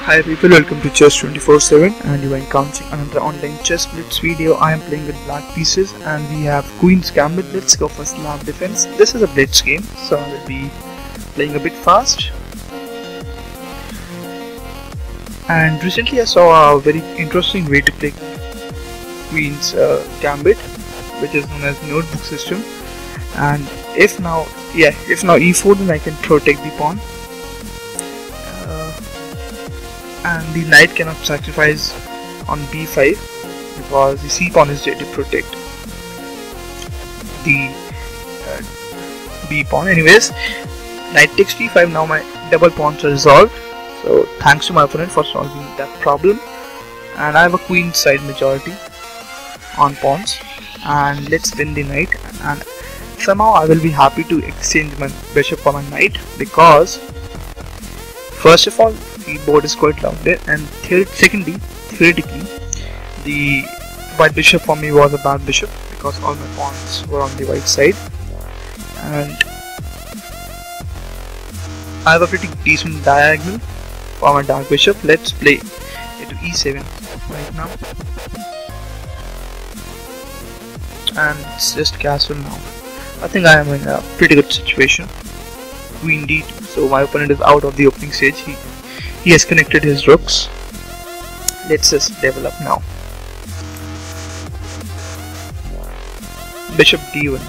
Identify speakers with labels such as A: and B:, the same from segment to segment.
A: Hi people, welcome to Chess 24/7 and you are encountering another online chess blitz video. I am playing with black pieces and we have Queen's Gambit. Let's go for Slav Defense. This is a blitz game, so I will be playing a bit fast. And recently I saw a very interesting way to play Queen's Gambit, which is known as notebook system. And if now e4, then I can protect the pawn. And the knight cannot sacrifice on b5 because the c pawn is there to protect the b pawn. Anyways, knight takes d5. Now my double pawns are resolved, so thanks to my opponent for solving that problem. And I have a queen side majority on pawns, and let's win the knight. And somehow I will be happy to exchange my bishop for my knight, because first of all, the board is quite loaded, and secondly, theoretically, the white bishop for me was a bad bishop because all my pawns were on the white side, and I have a pretty decent diagonal for my dark bishop. Let's play it to e7 right now, and it's just castle now. I think I am in a pretty good situation. Queen d2, so my opponent is out of the opening stage. He has connected his rooks. Let's just develop now. Bishop d1.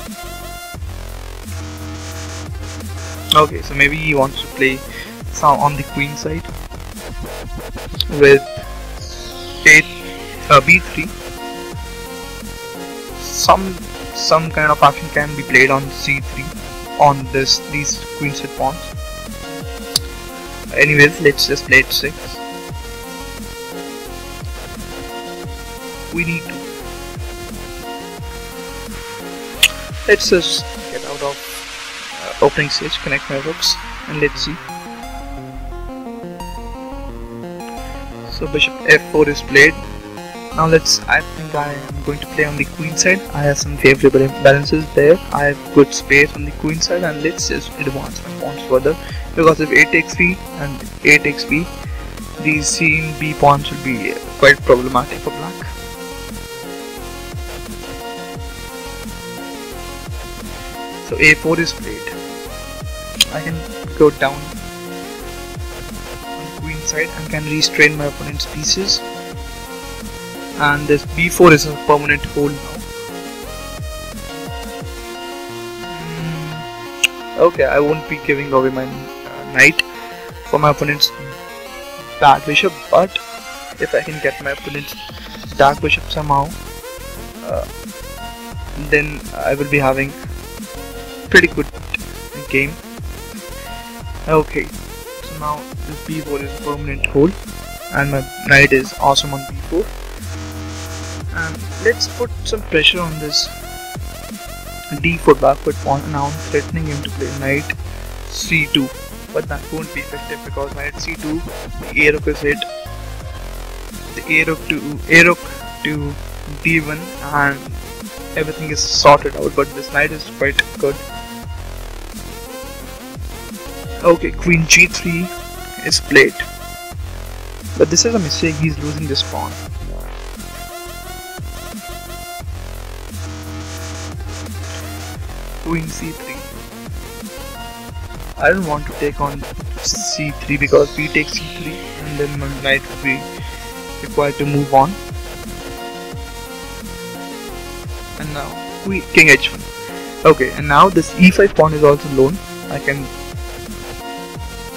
A: Okay, so maybe he wants to play some on the queen side with b3. Some kind of action can be played on c3 on these queen side pawns. Anyways, let's just play h6. We need to. Let's just get out of opening stage, connect my rooks, and let's see. So bishop f4 is played. Now I think I am going to play on the queen side. I have some favorable imbalances there. I have good space on the queen side, and let's just advance my pawns further, because if a takes b and a takes b, these c and b pawns will be quite problematic for black. So a4 is played. I can go down on the queen side and can restrain my opponent's pieces. And this b4 is a permanent hold now. Okay, I won't be giving away my knight for my opponent's dark bishop, but if I can get my opponent's dark bishop somehow, then I will be having pretty good game. Okay, so now this b4 is a permanent hold, and my knight is awesome on b4. And let's put some pressure on this d4 backward pawn. Now I'm threatening him to play knight c2, but that won't be effective because knight c2, the a rook is hit, the a rook to d1, and everything is sorted out. But this knight is quite good. Okay, queen g3 is played, but this is a mistake. He's losing this pawn. Queen c3. I don't want to take on c3 because b takes c3 and then my knight will be required to move on. And now king h1. Okay, and now this e5 pawn is also lone. I can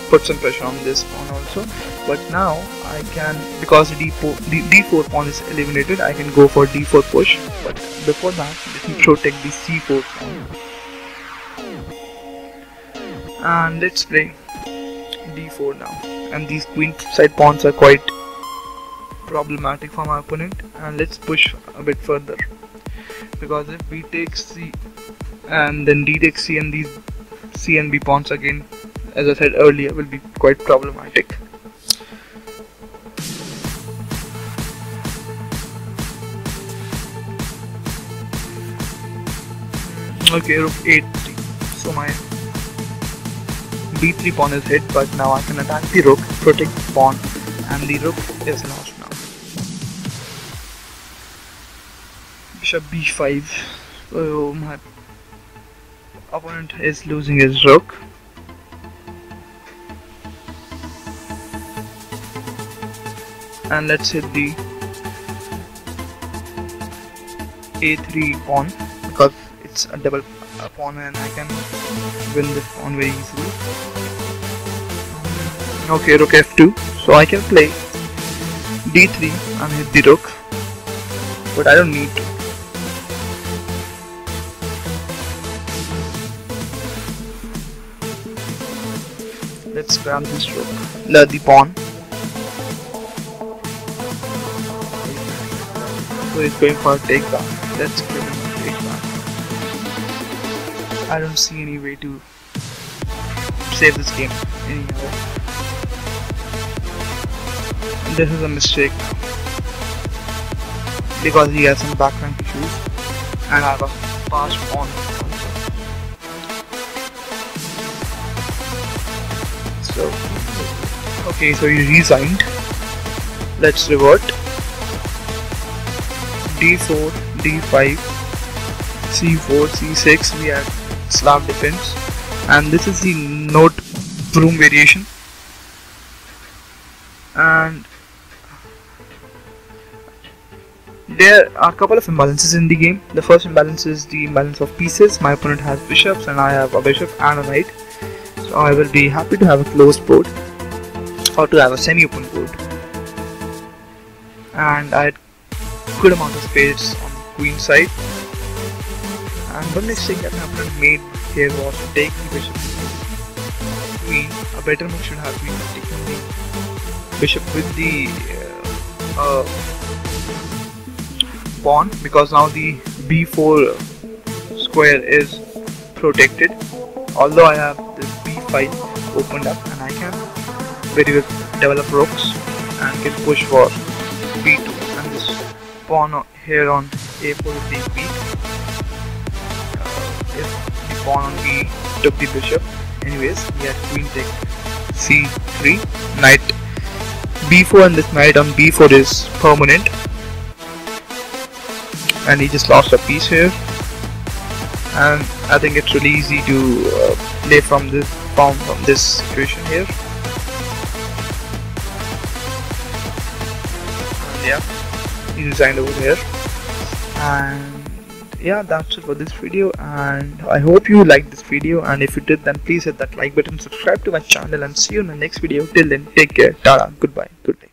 A: put some pressure on this pawn also, but now I can, because the d4 pawn is eliminated, I can go for d4 push. But before that, let me protect the c4 pawn. And let's play d4 now, and these queen side pawns are quite problematic for my opponent. And let's push a bit further, because if b takes c and then d takes c, and these c and b pawns again, as I said earlier, will be quite problematic. Okay, rook a3. So my b3 pawn is hit, but now I can attack the rook, protect the pawn, and the rook is lost now. Bishop b5. So my opponent is losing his rook. And let's hit the a3 pawn because it's a double pawn and I can win this pawn very easily. Okay, rook f2. So I can play d3 and hit the rook, but I don't need to. Let's grab this rook, the pawn. So he's going for a takedown. Let's give him a takedown. I don't see any way to save this game anyhow. This is a mistake because he has some background issues and I have a fast pawn also. So okay, so he resigned. Let's revert. d4, d5, c4, c6. We have Slav Defense, and this is the noteboom variation. And there are a couple of imbalances in the game. The first imbalance is the imbalance of pieces. My opponent has bishops and I have a bishop and a knight. So I will be happy to have a closed board or to have a semi-open board. And I had good amount of space on the queen side. And one mistake that my opponent made here was to take the bishop to queen. A better move should have been taking the bishop with the pawn, because now the b4 square is protected. Although I have this b5 opened up and I can very well develop rooks and can push for b2, and this pawn here on a4 will be weak. If the pawn on b took the bishop, anyways, we had queen take c3, knight b4, and this knight on b4 is permanent, and he just lost a piece here. And I think it's really easy to play from this situation here. And yeah, he resigned over here. And yeah, that's it for this video, and I hope you liked this video, and if you did, then please hit that like button, subscribe to my channel, and see you in the next video. Till then, take care, tada, goodbye, good day.